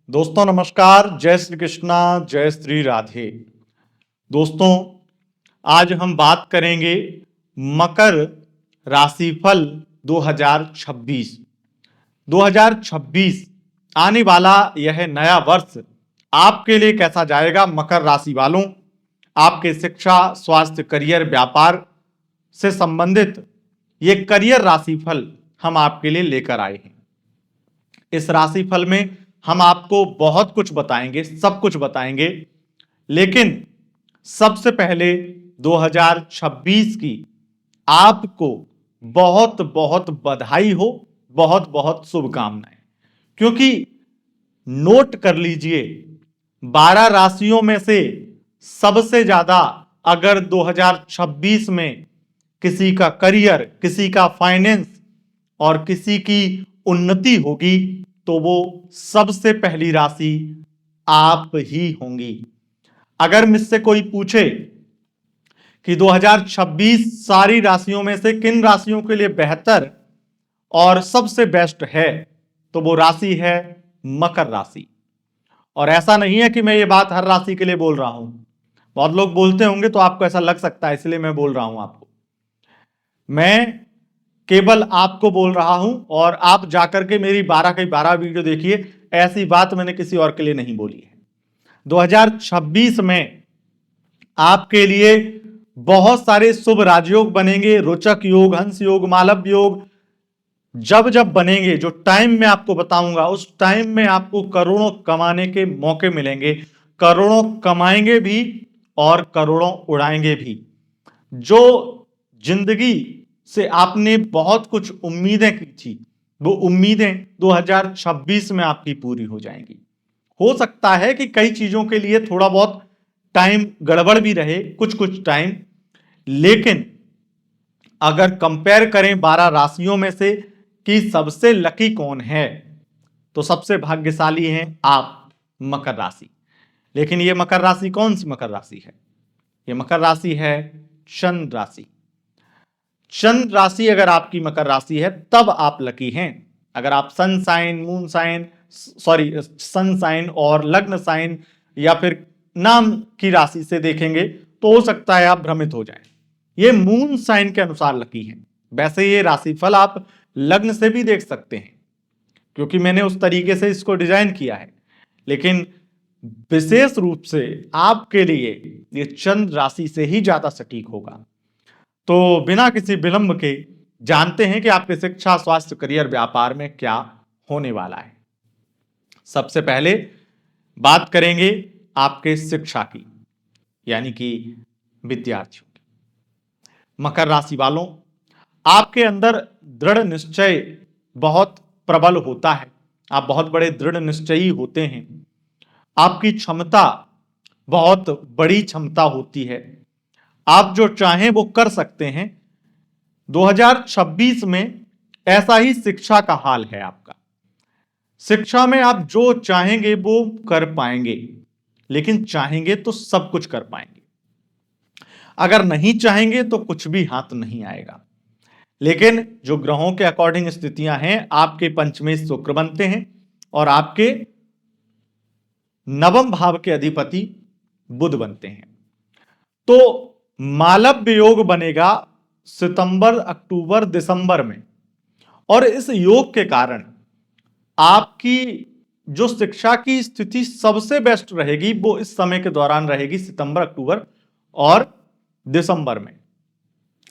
दोस्तों नमस्कार, जय श्री कृष्णा, जय श्री राधे। दोस्तों आज हम बात करेंगे मकर राशिफल 2026। 2026 आने वाला यह नया वर्ष आपके लिए कैसा जाएगा। मकर राशि वालों, आपके शिक्षा, स्वास्थ्य, करियर, व्यापार से संबंधित ये करियर राशिफल हम आपके लिए लेकर आए हैं। इस राशिफल में हम आपको बहुत कुछ बताएंगे, सब कुछ बताएंगे, लेकिन सबसे पहले 2026 की आपको बहुत बहुत बधाई हो, बहुत बहुत शुभकामनाएं। क्योंकि नोट कर लीजिए, 12 राशियों में से सबसे ज्यादा अगर 2026 में किसी का करियर, किसी का फाइनेंस और किसी की उन्नति होगी तो वो सबसे पहली राशि आप ही होंगी। अगर मुझसे कोई पूछे कि 2026 सारी राशियों में से किन राशियों के लिए बेहतर और सबसे बेस्ट है, तो वो राशि है मकर राशि। और ऐसा नहीं है कि मैं ये बात हर राशि के लिए बोल रहा हूं। बहुत लोग बोलते होंगे तो आपको ऐसा लग सकता है, इसलिए मैं बोल रहा हूं आपको। मैं केवल आपको बोल रहा हूं और आप जाकर के मेरी 12 की 12 वीडियो देखिए। ऐसी बात मैंने किसी और के लिए नहीं बोली है। 2026 में आपके लिए बहुत सारे शुभ राजयोग बनेंगे, रोचक योग, हंस योग, मालव योग जब जब बनेंगे, जो टाइम मैं आपको बताऊंगा उस टाइम में आपको करोड़ों कमाने के मौके मिलेंगे। करोड़ों कमाएंगे भी और करोड़ों उड़ाएंगे भी। जो जिंदगी से आपने बहुत कुछ उम्मीदें की थी, वो उम्मीदें 2026 में आपकी पूरी हो जाएंगी। हो सकता है कि कई चीजों के लिए थोड़ा बहुत टाइम गड़बड़ भी रहे, कुछ कुछ टाइम, लेकिन अगर कंपेयर करें 12 राशियों में से कि सबसे लकी कौन है, तो सबसे भाग्यशाली हैं आप, मकर राशि। लेकिन ये मकर राशि कौन सी मकर राशि है? ये मकर राशि है चंद्र राशि। चंद्र राशि अगर आपकी मकर राशि है तब आप लकी हैं। अगर आप sun sign, moon sign, sorry sun sign और लग्न साइन या फिर नाम की राशि से देखेंगे तो हो सकता है आप भ्रमित हो जाएं। ये मून साइन के अनुसार लकी हैं। वैसे ये राशिफल आप लग्न से भी देख सकते हैं, क्योंकि मैंने उस तरीके से इसको डिजाइन किया है, लेकिन विशेष रूप से आपके लिए ये चंद्र राशि से ही ज्यादा सटीक होगा। तो बिना किसी विलंब के जानते हैं कि आपके शिक्षा, स्वास्थ्य, करियर, व्यापार में क्या होने वाला है। सबसे पहले बात करेंगे आपके शिक्षा की, यानी कि विद्यार्थियों की। मकर राशि वालों, आपके अंदर दृढ़ निश्चय बहुत प्रबल होता है। आप बहुत बड़े दृढ़ निश्चयी होते हैं। आपकी क्षमता बहुत बड़ी क्षमता होती है। आप जो चाहें वो कर सकते हैं। 2026 में ऐसा ही शिक्षा का हाल है आपका। शिक्षा में आप जो चाहेंगे वो कर पाएंगे, लेकिन चाहेंगे तो सब कुछ कर पाएंगे। अगर नहीं चाहेंगे तो कुछ भी हाथ नहीं आएगा। लेकिन जो ग्रहों के अकॉर्डिंग स्थितियां हैं, आपके पंचमेश शुक्र बनते हैं और आपके नवम भाव के अधिपति बुध बनते हैं। तो मालव्य योग बनेगा सितंबर, अक्टूबर, दिसंबर में, और इस योग के कारण आपकी जो शिक्षा की स्थिति सबसे बेस्ट रहेगी वो इस समय के दौरान रहेगी, सितंबर, अक्टूबर और दिसंबर में।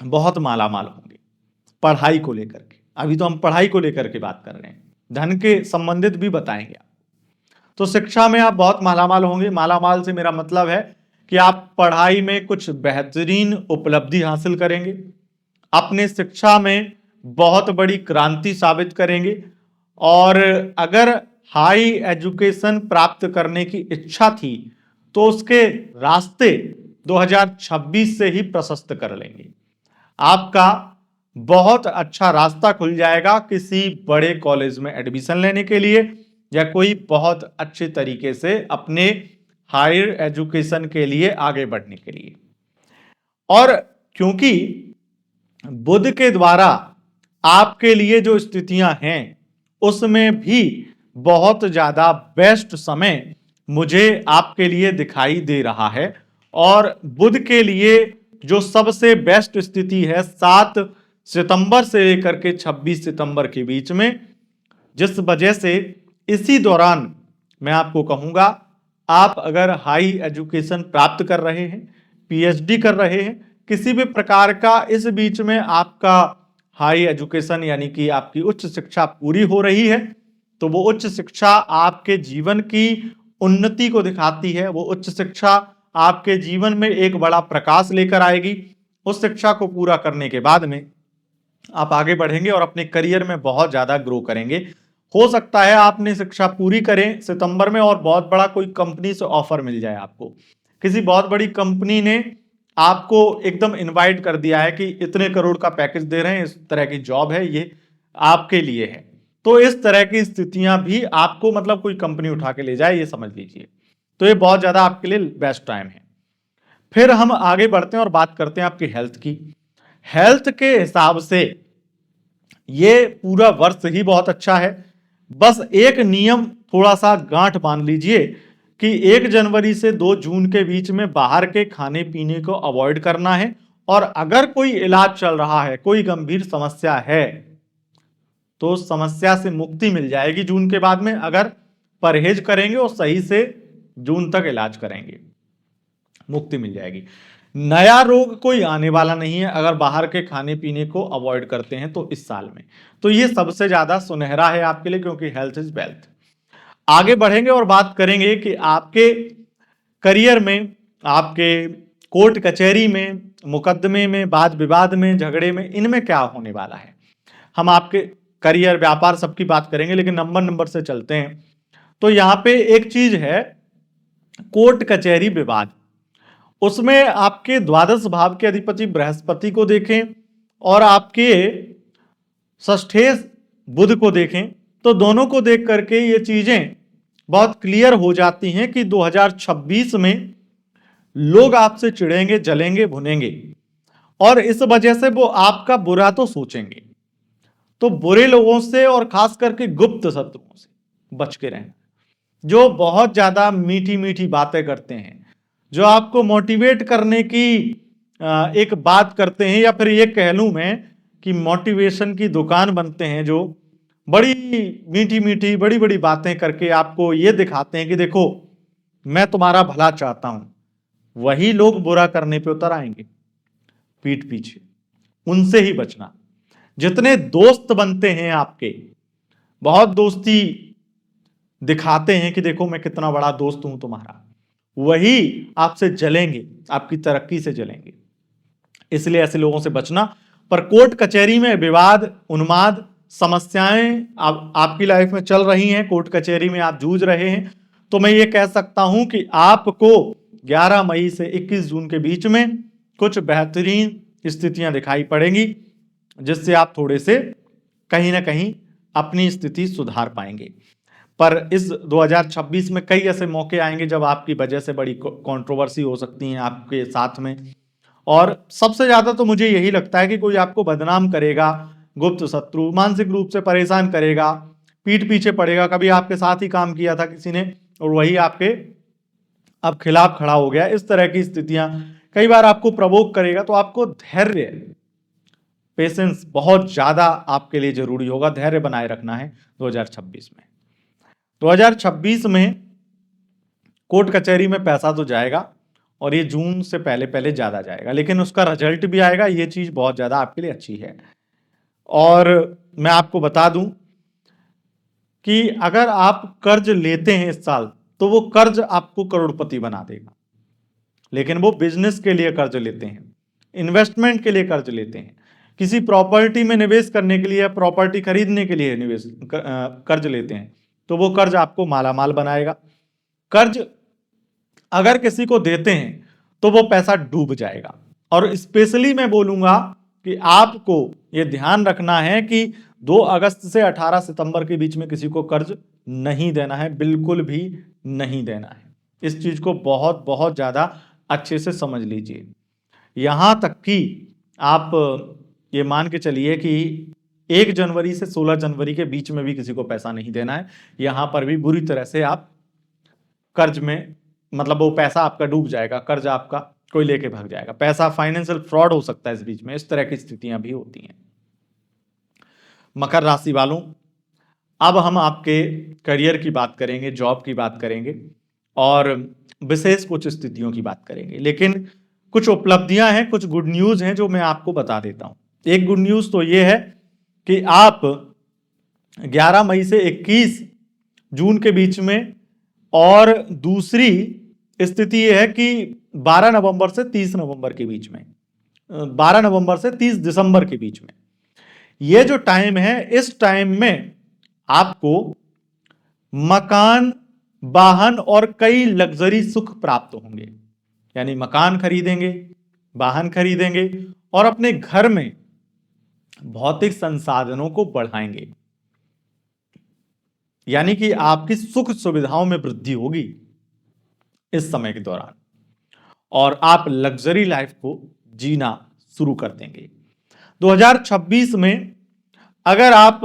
बहुत मालामाल होंगे पढ़ाई को लेकर के। अभी तो हम पढ़ाई को लेकर के बात कर रहे हैं, धन के संबंधित भी बताएंगे। तो शिक्षा में आप बहुत मालामाल होंगे। मालामाल से मेरा मतलब है कि आप पढ़ाई में कुछ बेहतरीन उपलब्धि हासिल करेंगे, अपने शिक्षा में बहुत बड़ी क्रांति साबित करेंगे। और अगर हाई एजुकेशन प्राप्त करने की इच्छा थी तो उसके रास्ते 2026 से ही प्रशस्त कर लेंगे। आपका बहुत अच्छा रास्ता खुल जाएगा किसी बड़े कॉलेज में एडमिशन लेने के लिए, या कोई बहुत अच्छे तरीके से अपने हायर एजुकेशन के लिए आगे बढ़ने के लिए। और क्योंकि बुध के द्वारा आपके लिए जो स्थितियां हैं उसमें भी बहुत ज्यादा बेस्ट समय मुझे आपके लिए दिखाई दे रहा है। और बुध के लिए जो सबसे बेस्ट स्थिति है 7 सितंबर से लेकर के 26 सितंबर के बीच में, जिस वजह से इसी दौरान मैं आपको कहूंगा, आप अगर हाई एजुकेशन प्राप्त कर रहे हैं, पीएचडी कर रहे हैं, किसी भी प्रकार का इस बीच में आपका हाई एजुकेशन यानी कि आपकी उच्च शिक्षा पूरी हो रही है, तो वो उच्च शिक्षा आपके जीवन की उन्नति को दिखाती है। वो उच्च शिक्षा आपके जीवन में एक बड़ा प्रकाश लेकर आएगी। उस शिक्षा को पूरा करने के बाद में आप आगे बढ़ेंगे और अपने करियर में बहुत ज्यादा ग्रो करेंगे। हो सकता है आपने शिक्षा पूरी करें सितंबर में और बहुत बड़ा कोई कंपनी से ऑफर मिल जाए आपको, किसी बहुत बड़ी कंपनी ने आपको एकदम इनवाइट कर दिया है कि इतने करोड़ का पैकेज दे रहे हैं, इस तरह की जॉब है, ये आपके लिए है। तो इस तरह की स्थितियां भी आपको मतलब कोई कंपनी उठा के ले जाए, ये समझ लीजिए। तो ये बहुत ज्यादा आपके लिए बेस्ट टाइम है। फिर हम आगे बढ़ते हैं और बात करते हैं आपकी हेल्थ की। हेल्थ के हिसाब से ये पूरा वर्ष ही बहुत अच्छा है। बस एक नियम थोड़ा सा गांठ बांध लीजिए कि 1 जनवरी से 2 जून के बीच में बाहर के खाने पीने को अवॉइड करना है। और अगर कोई इलाज चल रहा है, कोई गंभीर समस्या है, तो समस्या से मुक्ति मिल जाएगी जून के बाद में, अगर परहेज करेंगे और सही से जून तक इलाज करेंगे, मुक्ति मिल जाएगी। नया रोग कोई आने वाला नहीं है अगर बाहर के खाने पीने को अवॉइड करते हैं तो इस साल में। तो ये सबसे ज्यादा सुनहरा है आपके लिए, क्योंकि हेल्थ इज वेल्थ। आगे बढ़ेंगे और बात करेंगे कि आपके करियर में, आपके कोर्ट कचहरी में, मुकदमे में, वाद विवाद में, झगड़े में, इनमें क्या होने वाला है। हम आपके करियर, व्यापार सबकी बात करेंगे, लेकिन नंबर से चलते हैं। तो यहां पे एक चीज है, कोर्ट कचहरी विवाद, उसमें आपके द्वादश भाव के अधिपति बृहस्पति को देखें और आपके षष्ठेश बुध को देखें, तो दोनों को देख करके ये चीजें बहुत क्लियर हो जाती हैं कि 2026 में लोग आपसे चिढ़ेंगे, जलेंगे, भुनेंगे, और इस वजह से वो आपका बुरा तो सोचेंगे। तो बुरे लोगों से और खास करके गुप्त शत्रुओं से बच के रहना, जो बहुत ज्यादा मीठी मीठी बातें करते हैं, जो आपको मोटिवेट करने की एक बात करते हैं, या फिर ये कह लूं मैं कि मोटिवेशन की दुकान बनते हैं, जो बड़ी मीठी मीठी बड़ी बड़ी बातें करके आपको ये दिखाते हैं कि देखो मैं तुम्हारा भला चाहता हूं, वही लोग बुरा करने पे उतर आएंगे पीठ पीछे। उनसे ही बचना। जितने दोस्त बनते हैं आपके, बहुत दोस्ती दिखाते हैं कि देखो मैं कितना बड़ा दोस्त हूं तुम्हारा, वही आपसे जलेंगे, आपकी तरक्की से जलेंगे। इसलिए ऐसे लोगों से बचना। पर कोर्ट कचहरी में विवाद, उन्माद, समस्याएं आपकी लाइफ में चल रही हैं, कोर्ट कचहरी में आप जूझ रहे हैं, तो मैं ये कह सकता हूं कि आपको 11 मई से 21 जून के बीच में कुछ बेहतरीन स्थितियां दिखाई पड़ेंगी, जिससे आप थोड़े से कहीं ना कहीं अपनी स्थिति सुधार पाएंगे। पर इस 2026 में कई ऐसे मौके आएंगे जब आपकी वजह से बड़ी कंट्रोवर्सी हो सकती है आपके साथ में। और सबसे ज्यादा तो मुझे यही लगता है कि कोई आपको बदनाम करेगा, गुप्त शत्रु मानसिक रूप से परेशान करेगा, पीठ पीछे पड़ेगा। कभी आपके साथ ही काम किया था किसी ने और वही आपके अब खिलाफ खड़ा हो गया, इस तरह की स्थितियां कई बार आपको प्रवोक करेगा। तो आपको धैर्य, पेशेंस बहुत ज्यादा आपके लिए जरूरी होगा, धैर्य बनाए रखना है 2026 में। 2026 में कोर्ट कचहरी में पैसा तो जाएगा और ये जून से पहले पहले ज्यादा जाएगा, लेकिन उसका रिजल्ट भी आएगा, ये चीज बहुत ज्यादा आपके लिए अच्छी है। और मैं आपको बता दूं कि अगर आप कर्ज लेते हैं इस साल, तो वो कर्ज आपको करोड़पति बना देगा। लेकिन वो बिजनेस के लिए कर्ज लेते हैं, इन्वेस्टमेंट के लिए कर्ज लेते हैं, किसी प्रॉपर्टी में निवेश करने के लिए, प्रॉपर्टी खरीदने के लिए कर्ज लेते हैं, तो वो कर्ज आपको मालामाल बनाएगा। कर्ज अगर किसी को देते हैं तो वो पैसा डूब जाएगा। और स्पेशली मैं बोलूंगा कि आपको ये ध्यान रखना है कि 2 अगस्त से 18 सितंबर के बीच में किसी को कर्ज नहीं देना है, बिल्कुल भी नहीं देना है। इस चीज को बहुत बहुत ज्यादा अच्छे से समझ लीजिए। यहां तक कि आप ये मान के चलिए कि 1 जनवरी से 16 जनवरी के बीच में भी किसी को पैसा नहीं देना है। यहां पर भी बुरी तरह से आप कर्ज में, मतलब वो पैसा आपका डूब जाएगा, कर्ज आपका कोई लेके भाग जाएगा, पैसा फाइनेंशियल फ्रॉड हो सकता है इस बीच में, इस तरह की स्थितियां भी होती हैं। मकर राशि वालों, अब हम आपके करियर की बात करेंगे, जॉब की बात करेंगे और विशेष कुछ स्थितियों की बात करेंगे, लेकिन कुछ उपलब्धियां हैं, कुछ गुड न्यूज हैं जो मैं आपको बता देता हूं। एक गुड न्यूज तो ये है कि आप 11 मई से 21 जून के बीच में, और दूसरी स्थिति यह है कि 12 नवंबर से 30 नवंबर के बीच में, 12 नवंबर से 30 दिसंबर के बीच में, ये जो टाइम है, इस टाइम में आपको मकान, वाहन और कई लग्जरी सुख प्राप्त होंगे। यानी मकान खरीदेंगे, वाहन खरीदेंगे और अपने घर में भौतिक संसाधनों को बढ़ाएंगे। यानी कि आपकी सुख सुविधाओं में वृद्धि होगी इस समय के दौरान, और आप लग्जरी लाइफ को जीना शुरू कर देंगे। 2026 में अगर आप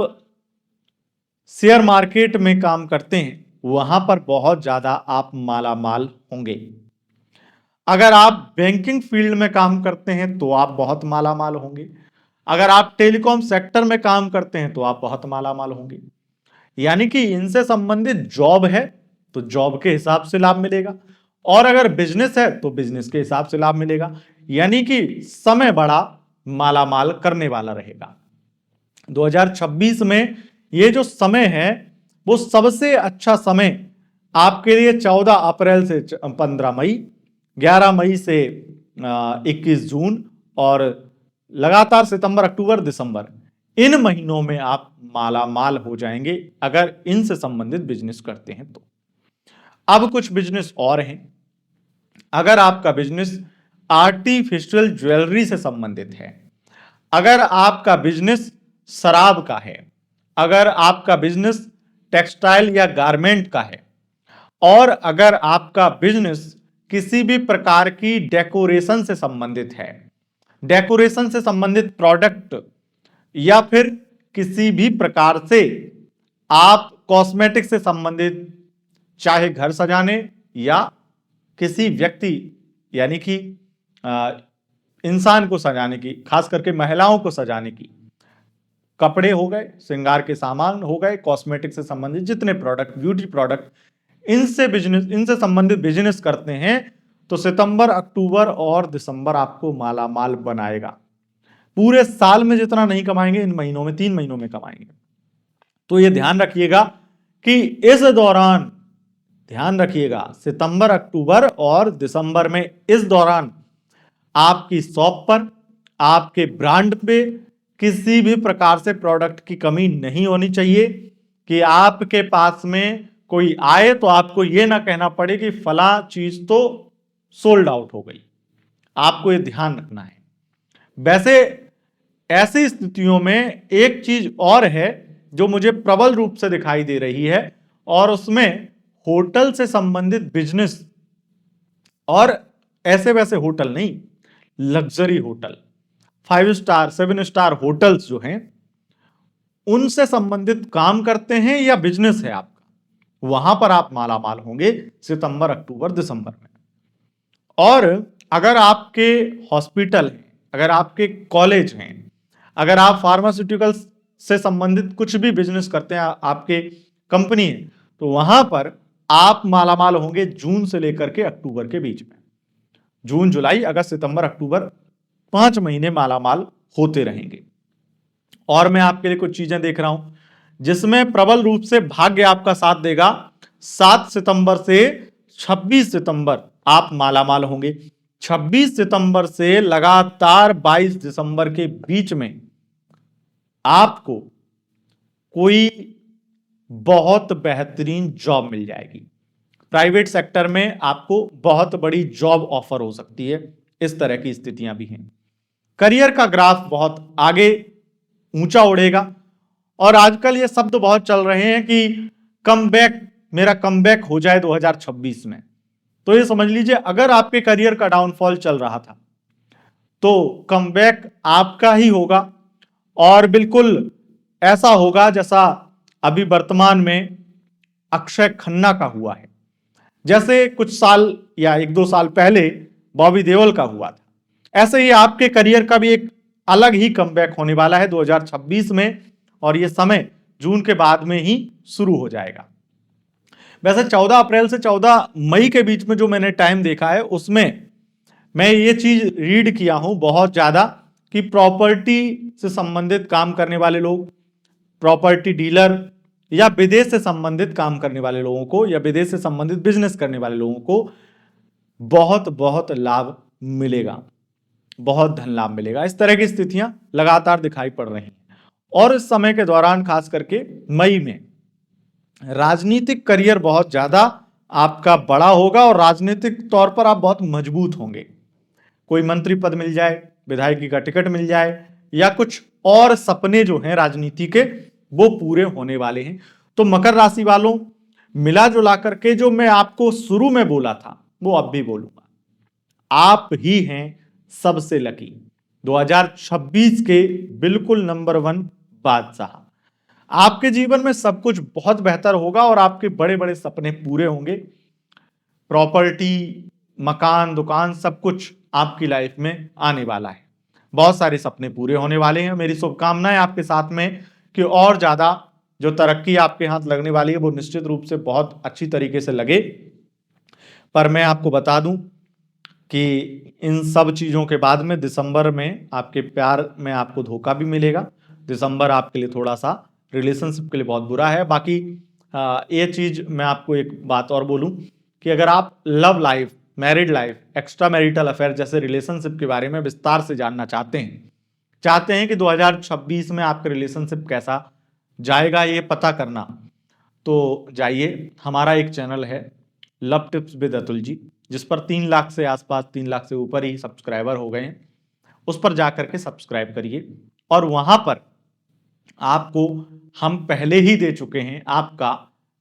शेयर मार्केट में काम करते हैं, वहां पर बहुत ज्यादा आप माला माल होंगे। अगर आप बैंकिंग फील्ड में काम करते हैं तो आप बहुत माला माल होंगे। अगर आप टेलीकॉम सेक्टर में काम करते हैं तो आप बहुत माला माल होंगे। यानी कि इनसे संबंधित जॉब है तो जॉब के हिसाब से लाभ मिलेगा, और अगर बिजनेस है तो बिजनेस के हिसाब से लाभ मिलेगा। यानी कि समय बड़ा माला माल करने वाला रहेगा। 2026 में ये जो समय है वो सबसे अच्छा समय आपके लिए 14 अप्रैल से 15 मई, 11 मई से 21 जून और लगातार सितंबर, अक्टूबर, दिसंबर, इन महीनों में आप माला माल हो जाएंगे अगर इनसे संबंधित बिजनेस करते हैं तो। अब कुछ बिजनेस और हैं। अगर आपका बिजनेस आर्टिफिशियल ज्वेलरी से संबंधित है, अगर आपका बिजनेस शराब का है, अगर आपका बिजनेस टेक्सटाइल या गारमेंट का है, और अगर आपका बिजनेस किसी भी प्रकार की डेकोरेशन से संबंधित है, डेकोरेशन से संबंधित प्रोडक्ट, या फिर किसी भी प्रकार से आप कॉस्मेटिक से संबंधित, चाहे घर सजाने या किसी व्यक्ति यानी कि इंसान को सजाने की, खास करके महिलाओं को सजाने की, कपड़े हो गए, श्रृंगार के सामान हो गए, कॉस्मेटिक से संबंधित जितने प्रोडक्ट, ब्यूटी प्रोडक्ट, इनसे संबंधित बिजनेस करते हैं तो सितंबर, अक्टूबर और दिसंबर आपको माला माल बनाएगा। पूरे साल में जितना नहीं कमाएंगे, इन महीनों में, 3 महीनों में कमाएंगे। तो ये ध्यान रखिएगा कि इस दौरान, ध्यान रखिएगा, सितंबर, अक्टूबर और दिसंबर में, इस दौरान आपकी शॉप पर, आपके ब्रांड पे किसी भी प्रकार से प्रोडक्ट की कमी नहीं होनी चाहिए कि आपके पास में कोई आए तो आपको यह ना कहना पड़े कि फला चीज तो सोल्ड आउट हो गई। आपको यह ध्यान रखना है। वैसे ऐसी स्थितियों में एक चीज और है जो मुझे प्रबल रूप से दिखाई दे रही है, और उसमें होटल से संबंधित बिजनेस, और ऐसे वैसे होटल नहीं, luxury hotel, 5 star 7 star hotels जो हैं, उनसे संबंधित काम करते हैं या बिजनेस है आपका, वहां पर आप माला माल होंगे सितंबर, अक्टूबर, दिसंबर में। और अगर आपके हॉस्पिटल हैं, अगर आपके कॉलेज हैं, अगर आप फार्मास्यूटिकल्स से संबंधित कुछ भी बिजनेस करते हैं, आपके कंपनी है, तो वहां पर आप मालामाल होंगे जून से लेकर के अक्टूबर के बीच में। जून, जुलाई, अगस्त, सितंबर, अक्टूबर, 5 महीने मालामाल होते रहेंगे। और मैं आपके लिए कुछ चीजें देख रहा हूं जिसमें प्रबल रूप से भाग्य आपका साथ देगा। 7 सितंबर से 26 सितंबर आप मालामाल होंगे। 26 सितंबर से लगातार 22 दिसंबर के बीच में आपको कोई बहुत बेहतरीन जॉब मिल जाएगी। प्राइवेट सेक्टर में आपको बहुत बड़ी जॉब ऑफर हो सकती है। इस तरह की स्थितियां भी हैं। करियर का ग्राफ बहुत आगे ऊंचा उड़ेगा। और आजकल ये शब्द बहुत चल रहे हैं कि कमबैक, मेरा कमबैक हो जाए 2026 में। तो ये समझ लीजिए, अगर आपके करियर का डाउनफॉल चल रहा था तो कमबैक आपका ही होगा। और बिल्कुल ऐसा होगा जैसा अभी वर्तमान में अक्षय खन्ना का हुआ है, जैसे कुछ साल या 1-2 साल पहले बॉबी देओल का हुआ था। ऐसे ही आपके करियर का भी एक अलग ही कमबैक होने वाला है 2026 में, और ये समय जून के बाद में ही शुरू हो जाएगा। वैसे 14 अप्रैल से 14 मई के बीच में जो मैंने टाइम देखा है, उसमें मैं ये चीज रीड किया हूं बहुत ज्यादा कि प्रॉपर्टी से संबंधित काम करने वाले लोग, प्रॉपर्टी डीलर या विदेश से संबंधित काम करने वाले लोगों को या विदेश से संबंधित बिजनेस करने वाले लोगों को बहुत बहुत लाभ मिलेगा, बहुत धन लाभ मिलेगा। इस तरह की स्थितियां लगातार दिखाई पड़ रही हैं। और इस समय के दौरान खास करके मई में राजनीतिक करियर बहुत ज्यादा आपका बड़ा होगा और राजनीतिक तौर पर आप बहुत मजबूत होंगे। कोई मंत्री पद मिल जाए, विधायकी का टिकट मिल जाए, या कुछ और सपने जो हैं राजनीति के वो पूरे होने वाले हैं। तो मकर राशि वालों, मिला जुला करके जो मैं आपको शुरू में बोला था वो अब भी बोलूंगा, आप ही हैं सबसे लकी, 2026 के बिल्कुल नंबर 1 बादशाह। आपके जीवन में सब कुछ बहुत बेहतर होगा और आपके बड़े बड़े सपने पूरे होंगे। प्रॉपर्टी, मकान, दुकान, सब कुछ आपकी लाइफ में आने वाला है। बहुत सारे सपने पूरे होने वाले हैं। मेरी शुभकामनाएं आपके साथ में कि और ज्यादा जो तरक्की आपके हाथ लगने वाली है वो निश्चित रूप से बहुत अच्छी तरीके से लगे। पर मैं आपको बता दूं कि इन सब चीजों के बाद में दिसंबर में आपके प्यार में आपको धोखा भी मिलेगा। दिसंबर आपके लिए थोड़ा सा रिलेशनशिप के लिए बहुत बुरा है। बाकी ये चीज मैं आपको एक बात और बोलूं कि अगर आप love life, married life, extra marital affair जैसे रिलेशनशिप के बारे में विस्तार से जानना चाहते हैं कि 2026 में आपका रिलेशनशिप कैसा जाएगा ये पता करना, तो जाइए, हमारा एक चैनल है love tips with Atul ji, जिस पर 3 लाख से आसपास, 3 लाख से ऊपर ही सब्सक्राइबर हो गए हैं। उस पर जाकर के सब्सक्राइब करिए और वहां पर आपको हम पहले ही दे चुके हैं आपका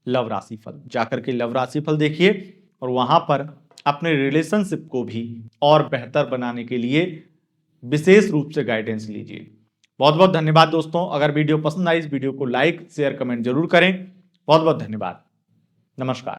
लव राशिफल। जाकर के लव राशिफल देखिए और वहां पर अपने रिलेशनशिप को भी और बेहतर बनाने के लिए विशेष रूप से गाइडेंस लीजिए। बहुत बहुत धन्यवाद दोस्तों। अगर वीडियो पसंद आई, इस वीडियो को लाइक, शेयर, कमेंट जरूर करें। बहुत बहुत धन्यवाद। नमस्कार।